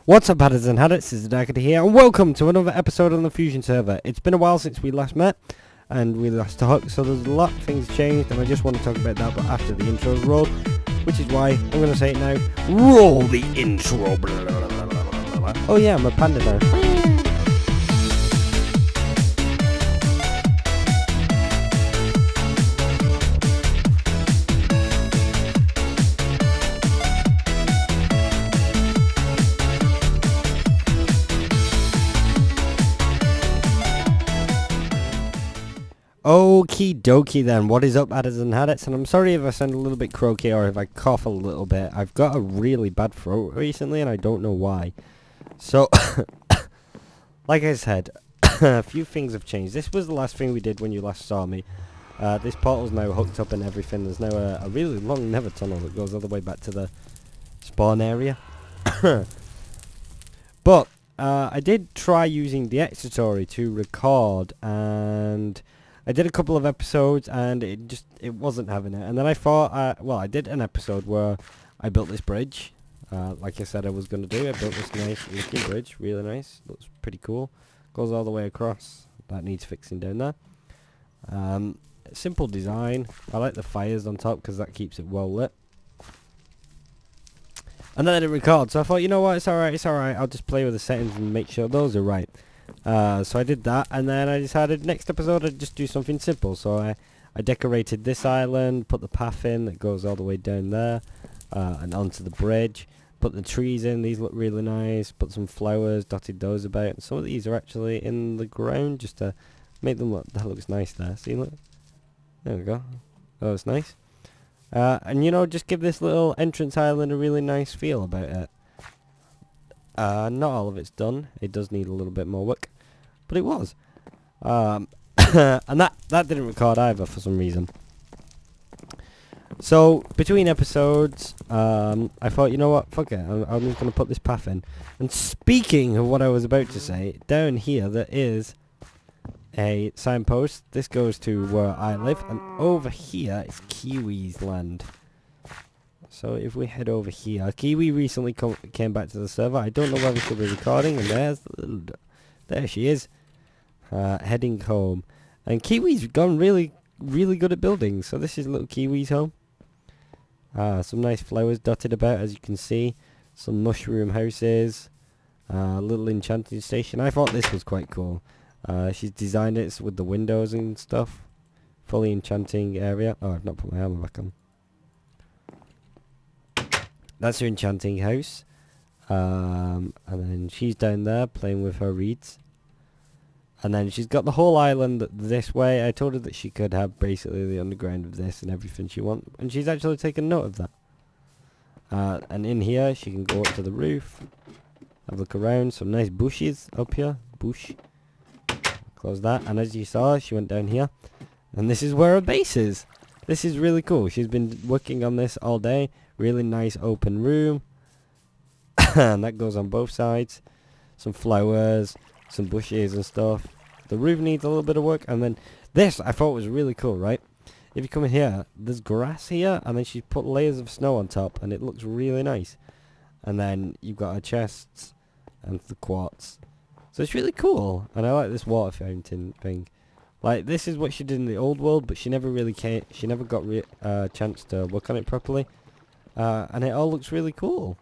What's up, hatters and hatters? This is TheDarkHatty here, and welcome to another episode on the Fusion server. It's been a while since we last met, and we last talked, so there's a lot of things changed, and I just want to talk about that, but after the intro's rolled, which is why I'm going to say it now. Roll the intro! Blah, blah, blah, blah, blah. Oh yeah, I'm a panda now. Okie dokie then, what is up, adders and haddets? And I'm sorry if I sound a little bit croaky or if I cough a little bit. I've got a really bad throat recently and I don't know why. So, like I said, a few things have changed. This was the last thing we did when you last saw me. This portal's now hooked up and everything. There's now a really long nether tunnel that goes all the way back to the spawn area. But, I did try using DXTory to record, and I did a couple of episodes and it wasn't having it. And then I thought, well, I did an episode where I built this bridge. Like I said I was going to do. I built this nice looking bridge. Really nice. Looks pretty cool. Goes all the way across. That needs fixing down there. Simple design. I like the fires on top because that keeps it well lit. And then I didn't record. So I thought, you know what, it's alright. I'll just play with the settings and make sure those are right. So I did that, and then I decided next episode I'd just do something simple. So I decorated this island, put the path in that goes all the way down there, and onto the bridge. Put the trees in, these look really nice. Put some flowers, dotted those about. And some of these are actually in the ground just to make them look, that looks nice there. See, look. There we go. That looks nice. And you know, just give this little entrance island a really nice feel about it. Not all of it's done. It does need a little bit more work, but it was. And that didn't record either for some reason. So between episodes, I thought, you know what, fuck it, I'm just going to put this path in. And speaking of what I was about to say, down here there is a signpost. This goes to where I live, and over here is Kiwi's land. So if we head over here, Kiwi recently came back to the server. I don't know whether she'll be recording, and there she is, heading home. And Kiwi's gone really good at building. So this is little Kiwi's home. Some nice flowers dotted about, as you can see. Some mushroom houses, little enchanting station. I thought this was quite cool. She's designed it with the windows and stuff. Fully enchanting area. Oh, I've not put my armor back on. That's her enchanting house. And then she's down there playing with her reeds. And then she's got the whole island this way. I told her that she could have basically the underground of this and everything she wants. And she's actually taken note of that. And in here, she can go up to the roof. Have a look around. Some nice bushes up here. Bush. Close that. And as you saw, she went down here. And this is where her base is. This is really cool. She's been working on this all day. Really nice open room. And that goes on both sides. Some flowers, some bushes and stuff. The roof needs a little bit of work. And then this I thought was really cool, right? If you come in here, there's grass here, and then she's put layers of snow on top, and it looks really nice. And then you've got her chests and the quartz. So it's really cool. And I like this water fountain thing. Like, this is what she did in the old world, but she never really came, she never got a chance to work on it properly. And it all looks really cool.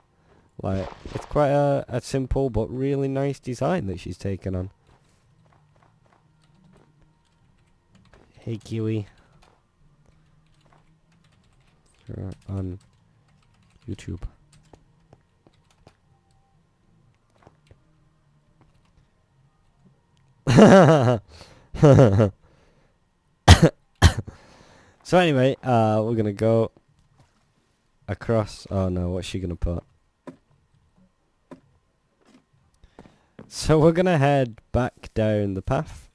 Like, it's quite a simple but really nice design that she's taken on. Hey Kiwi. You're on YouTube. So anyway, we're gonna go across. Oh no, what's she gonna put? So we're gonna head back down the path,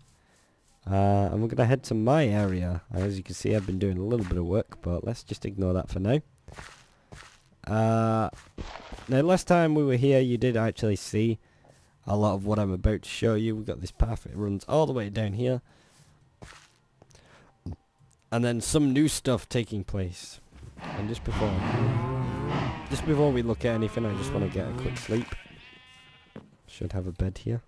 and we're gonna head to my area. As you can see, I've been doing a little bit of work, but let's just ignore that for now. Now last time we were here, you did actually see a lot of what I'm about to show you. We've got this path, it runs all the way down here. And then some new stuff taking place. And just before we look at anything, I just want to get a quick sleep. Should have a bed here.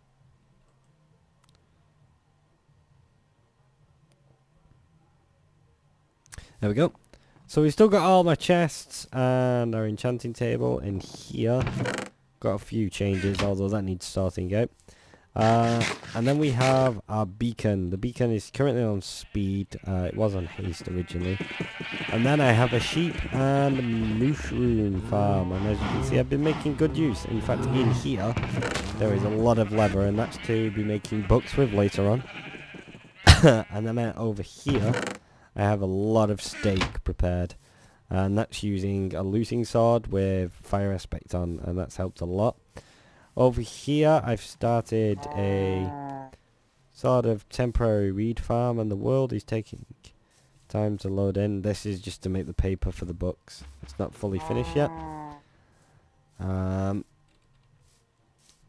There we go. So we've still got all my chests and our enchanting table in here. Got a few changes, although that needs sorting out. And then we have our beacon. The beacon is currently on speed. It was on haste originally. And then I have a sheep and mushroom farm. And as you can see, I've been making good use. In fact, in here, there is a lot of leather, and that's to be making books with later on. And then over here, I have a lot of steak prepared. And that's using a looting sword with fire aspect on, and that's helped a lot. Over here, I've started a sort of temporary reed farm, and the world is taking time to load in. This is just to make the paper for the books. It's not fully finished yet.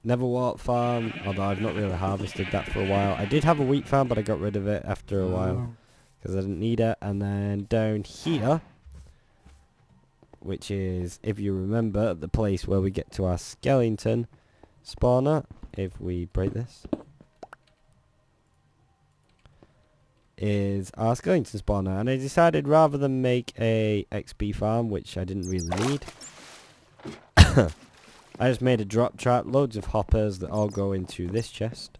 Neverwort farm, although I've not really harvested that for a while. I did have a wheat farm, but I got rid of it after a while because I didn't need it. And then down here, which is, if you remember, the place where we get to our skeleton spawner, if we break this, is our skeleton spawner. And I decided, rather than make a XP farm, which I didn't really need, I just made a drop trap, loads of hoppers that all go into this chest,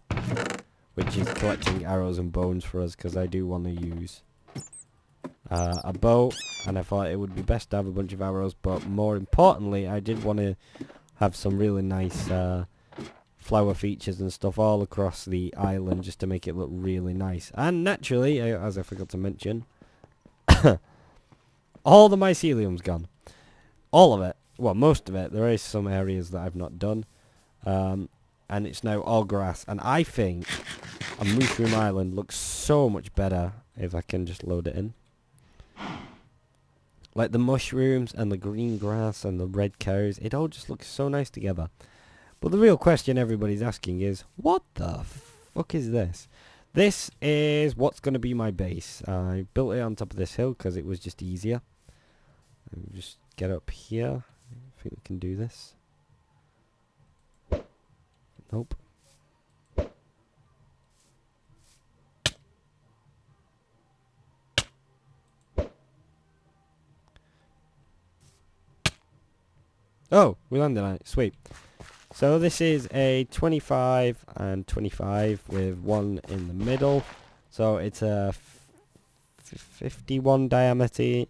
which is collecting arrows and bones for us, because I do want to use a bow, and I thought it would be best to have a bunch of arrows, but more importantly, I did want to have some really nice flower features and stuff all across the island, just to make it look really nice. And naturally, as I forgot to mention, all the mycelium's gone. All of it. Well, most of it. There is some areas that I've not done. And it's now all grass. And I think a mushroom island looks so much better if I can just load it in. Like the mushrooms and the green grass and the red cows, it all just looks so nice together. But the real question everybody's asking is, what the fuck is this? This is what's going to be my base. I built it on top of this hill because it was just easier. Just get up here. I think we can do this. Nope. Oh, we landed on it. Sweet. So this is a 25 and 25 with one in the middle. So it's a 51 diameter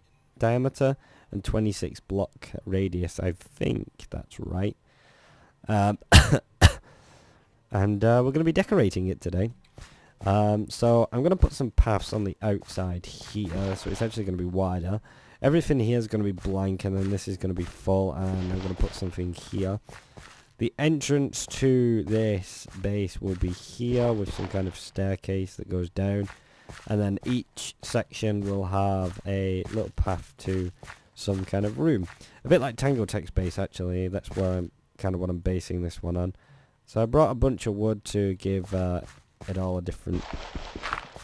and 26 block radius. I think that's right. And we're going to be decorating it today. So I'm going to put some paths on the outside here, so it's actually going to be wider. Everything here is going to be blank, and then this is going to be full, and I'm going to put something here. The entrance to this base will be here with some kind of staircase that goes down, and then each section will have a little path to some kind of room. A bit like Tango Tech's base, actually. That's where I'm kind of what I'm basing this one on. So I brought a bunch of wood to give it all a different,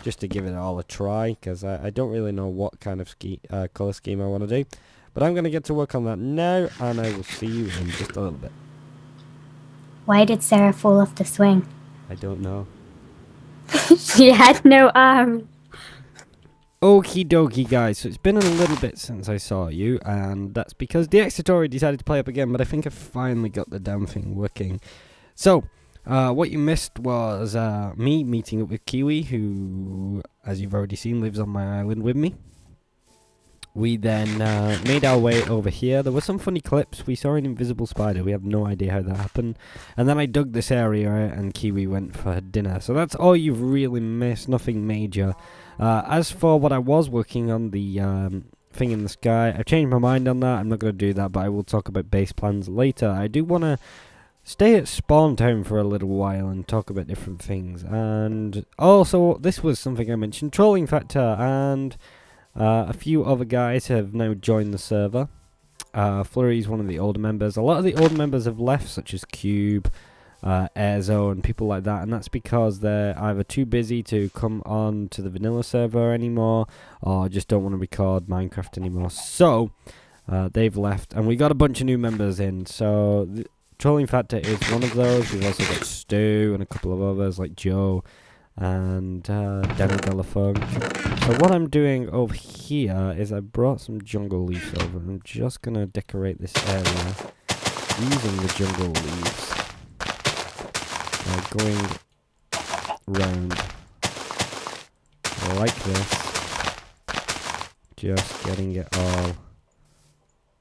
just to give it all a try, because I don't really know what kind of colour scheme I want to do. But I'm going to get to work on that now, and I will see you in just a little bit. Why did Sarah fall off the swing? I don't know. She had no arm. Okie dokie, guys, so it's been a little bit since I saw you, and that's because DXTory decided to play up again, but I think I finally got the damn thing working. So, what you missed was me meeting up with Kiwi, who, as you've already seen, lives on my island with me. We then made our way over here. There were some funny clips. We saw an invisible spider. We have no idea how that happened. And then I dug this area, and Kiwi went for her dinner. So that's all you've really missed. Nothing major. As for what I was working on, the thing in the sky, I've changed my mind on that. I'm not going to do that, but I will talk about base plans later. I do want to stay at Spawn Town for a little while and talk about different things. And also, this was something I mentioned, trolling factor, and a few other guys have now joined the server. Flurry is one of the older members. A lot of the older members have left, such as Cube, Airzo, and people like that, and that's because they're either too busy to come on to the vanilla server anymore, or just don't want to record Minecraft anymore. So they've left, and we got a bunch of new members in. So Trolling Factor is one of those. We've also got Stu and a couple of others like Joe and Demi Delafone. So what I'm doing over here is I brought some jungle leaves over. I'm just going to decorate this area using the jungle leaves. Going round like this. Just getting it all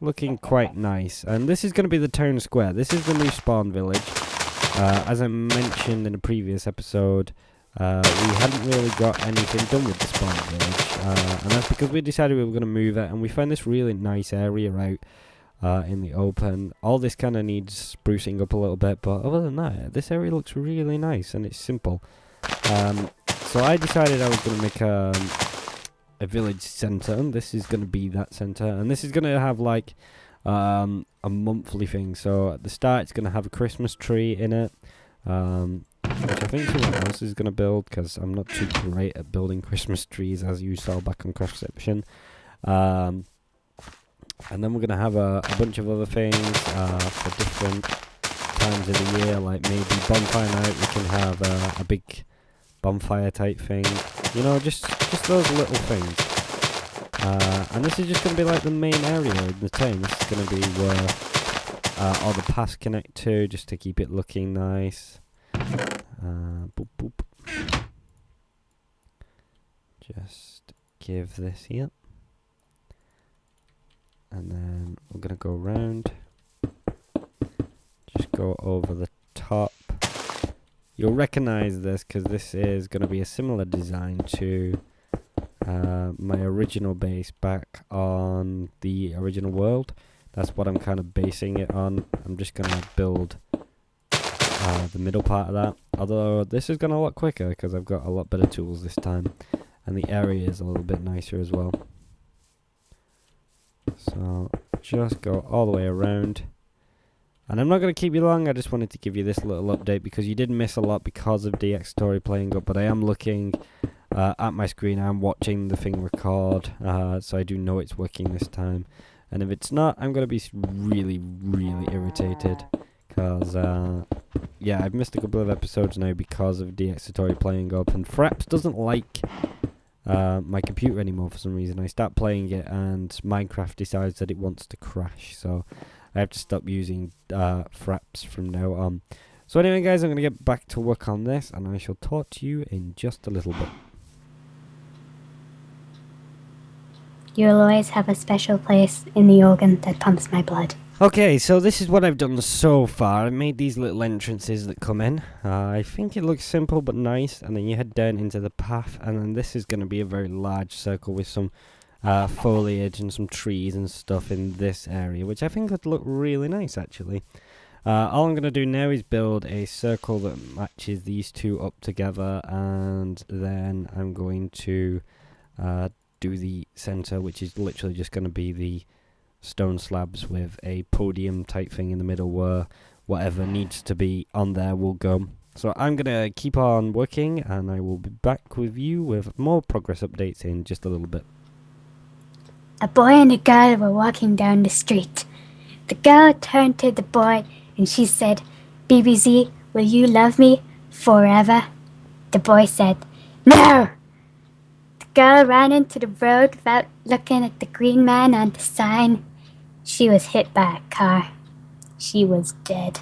looking quite nice. And this is going to be the town square. This is the new spawn village. As I mentioned in a previous episode, we hadn't really got anything done with the spawn village, and that's because we decided we were going to move it, and we found this really nice area out in the open. All this kind of needs sprucing up a little bit, but other than that, this area looks really nice and it's simple. So I decided I was going to make a village centre, and this is going to be that centre, and this is going to have like a monthly thing. So at the start it's going to have a Christmas tree in it, which I think someone else is going to build, because I'm not too great at building Christmas trees, as you saw back on Craftception. And then we're going to have a bunch of other things for different times of the year, like maybe bonfire night. We can have a big bonfire type thing, you know, just those little things. And this is just going to be like the main area in the town. This is going to be where all the paths connect to, just to keep it looking nice. Boop boop. Just give this here. And then we're going to go around. Just go over the top. You'll recognize this because this is going to be a similar design to my original base back on the original world. That's what I'm kind of basing it on. I'm just going to build the middle part of that. Although this is going to look quicker because I've got a lot better tools this time. And the area is a little bit nicer as well. So just go all the way around. And I'm not going to keep you long, I just wanted to give you this little update because you did miss a lot because of DXTory playing up, but I am looking at my screen, I'm watching the thing record, so I do know it's working this time. And if it's not, I'm going to be really, really irritated because, yeah, I've missed a couple of episodes now because of DXTory playing up, and Fraps doesn't like my computer anymore for some reason. I start playing it and Minecraft decides that it wants to crash, so I have to stop using Fraps from now on. So anyway guys, I'm going to get back to work on this and I shall talk to you in just a little bit. You'll always have a special place in the organ that pumps my blood. Okay, so this is what I've done so far. I made these little entrances that come in. I think it looks simple but nice, and then you head down into the path, and then this is going to be a very large circle with some foliage and some trees and stuff in this area, which I think would look really nice actually. All I'm going to do now is build a circle that matches these two up together, and then I'm going to do the center, which is literally just going to be the stone slabs with a podium type thing in the middle where whatever needs to be on there will go. So I'm going to keep on working and I will be back with you with more progress updates in just a little bit. A boy and a girl were walking down the street. The girl turned to the boy and she said, "BBC, will you love me forever?" The boy said, "No!" The girl ran into the road without looking at the green man on the sign. She was hit by a car. She was dead.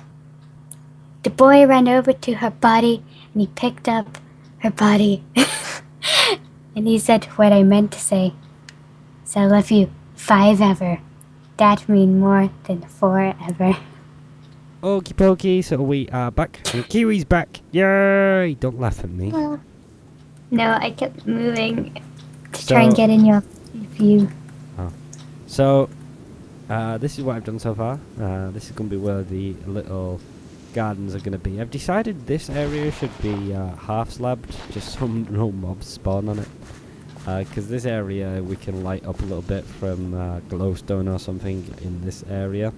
The boy ran over to her body and he picked up her body. And he said what I meant to say. So I love you 5 ever. That mean more than 4 ever. Okie pokey, so we are back. And Kiwi's back. Yay! Don't laugh at me. Well, no, I kept moving to try and get in your view. Oh. So, this is what I've done so far. This is going to be where the little gardens are going to be. I've decided this area should be half slabbed, just so no mobs spawn on it. Because this area we can light up a little bit from glowstone or something in this area.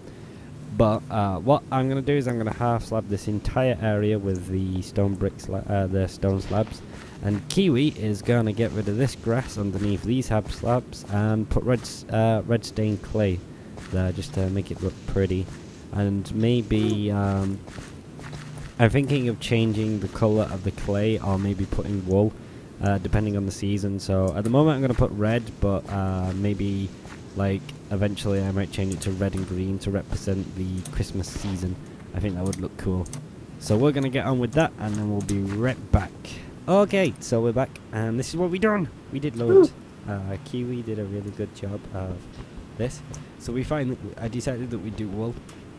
But what I'm going to do is I'm going to half slab this entire area with the stone bricks, the stone slabs. And Kiwi is going to get rid of this grass underneath these half slabs and put red stained clay there just to make it look pretty. and maybe I'm thinking of changing the colour of the clay, or maybe putting wool, depending on the season. So at the moment I'm going to put red, but maybe like eventually I might change it to red and green to represent the Christmas season. I think that would look cool. So we're going to get on with that, and then we'll be right back. Okay, so we're back, and this is what we done. We did loads. Kiwi did a really good job of this. So I decided that we'd do wool,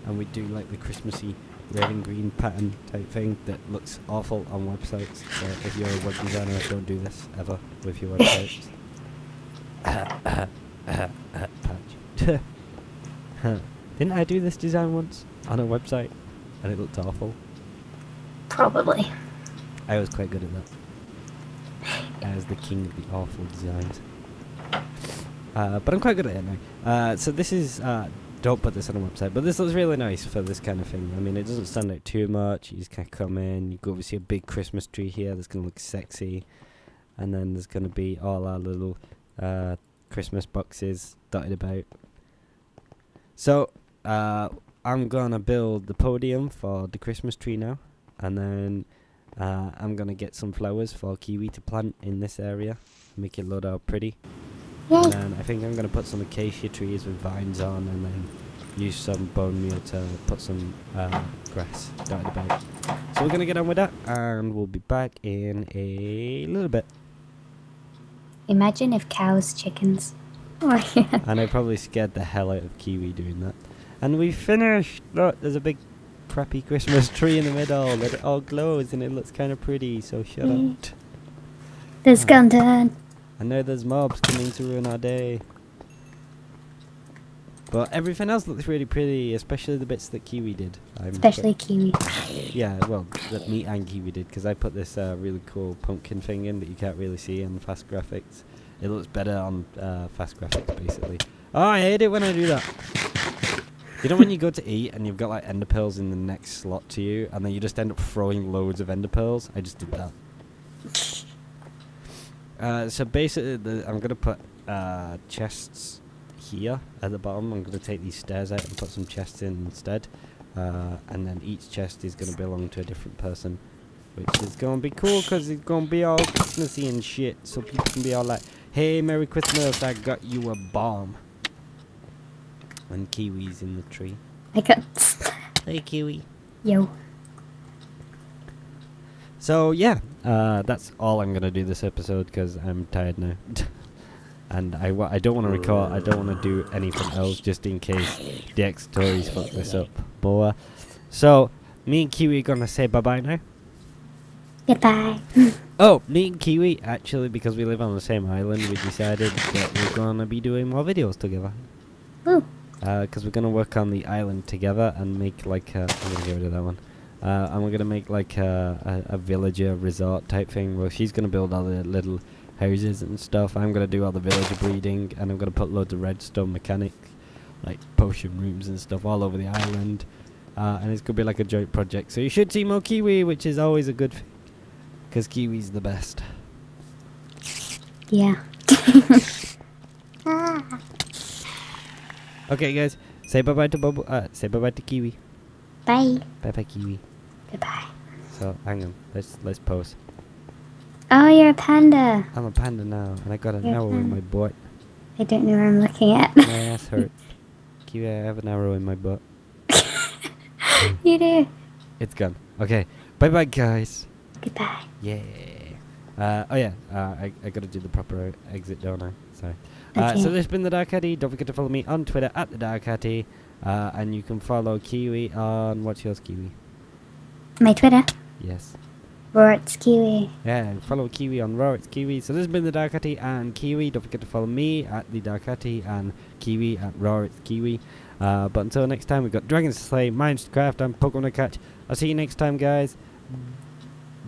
and we'd do like the Christmassy red and green pattern type thing that looks awful on websites. So if you're a web designer, don't do this ever with your websites. Patch. Didn't I do this design once on a website and it looked awful? Probably. I was quite good at that. I was the king of the awful designs. But I'm quite good at it now. So this is, don't put this on a website, but this looks really nice for this kind of thing. I mean, it doesn't stand out too much. You just kind of come in, you go over, see a big Christmas tree here that's going to look sexy. And then there's going to be all our little Christmas boxes dotted about. So, I'm going to build the podium for the Christmas tree now. And then I'm going to get some flowers for Kiwi to plant in this area. Make it look all pretty. Yay. And then I think I'm going to put some acacia trees with vines on, and then use some bone meal to put some grass dotted about. So we're going to get on with that, and we'll be back in a little bit. Imagine if cows chickens. Oh, yeah. And I probably scared the hell out of Kiwi doing that. And we finished! Look, there's a big crappy Christmas tree in the middle that it all glows and it looks kind of pretty, so shut up. The skeleton. I know there's mobs coming to ruin our day. But everything else looks really pretty, especially the bits that Kiwi did. Especially Kiwi. Yeah, well, that me and Kiwi did, because I put this really cool pumpkin thing in that you can't really see on fast graphics. It looks better on fast graphics, basically. Oh, I hate it when I do that. You know when you go to eat and you've got like ender pearls in the next slot to you, and then you just end up throwing loads of ender pearls? I just did that. So basically, I'm going to put chests here at the bottom. I'm going to take these stairs out and put some chests in instead. And then each chest is going to belong to a different person, which is going to be cool because it's going to be all Christmassy and shit. So people can be all like, hey, Merry Christmas, I got you a bomb. And Kiwi's in the tree. I got. Hey, Kiwi. Yo. So yeah, that's all I'm gonna do this episode because I'm tired now, and I don't want to record. I don't want to do anything else just in case DXTory's fuck this up. But so me and Kiwi are gonna say bye bye now. Goodbye. Oh, me and Kiwi actually, because we live on the same island, we decided that we're gonna be doing more videos together. Woo. Because we're gonna work on the island together and make like I'm gonna get rid of that one. And we're gonna make like a villager resort type thing where she's gonna build all the little houses and stuff. I'm gonna do all the villager breeding, and I'm gonna put loads of redstone mechanics, like potion rooms and stuff, all over the island. And it's gonna be like a joint project. So you should see more Kiwi, which is always a good thing, because Kiwi's the best. Yeah. Okay, guys, say bye bye to Bobo. Say bye bye to Kiwi. Bye. Bye bye, Kiwi. Goodbye. So hang on, let's pose. Oh, you're a panda. I'm a panda now, and I got an You're a arrow in panda. my butt. I don't know where I'm looking at. My ass hurts. Kiwi, I have an arrow in my butt. You do. It's gone. Okay, bye bye, guys. Goodbye. Yeah. Oh yeah. I gotta do the proper exit, don't I? Sorry. Okay. So this has been the DarkHatty. Don't forget to follow me on Twitter at the DarkHatty, and you can follow Kiwi on what's yours, Kiwi? My Twitter. Yes. Roart's Kiwi. Yeah, and follow Kiwi on Raw, it's Kiwi. So this has been the DarkHatty and Kiwi. Don't forget to follow me at the DarkHatty and Kiwi at Raw, it's Kiwi. But until next time, we've got Dragons to Slay, Mines to Craft, and Pokemon to Catch. I'll see you next time, guys.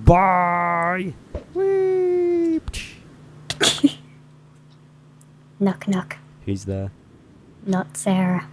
Bye! Whee! Knock knock. Who's there? Not Sarah.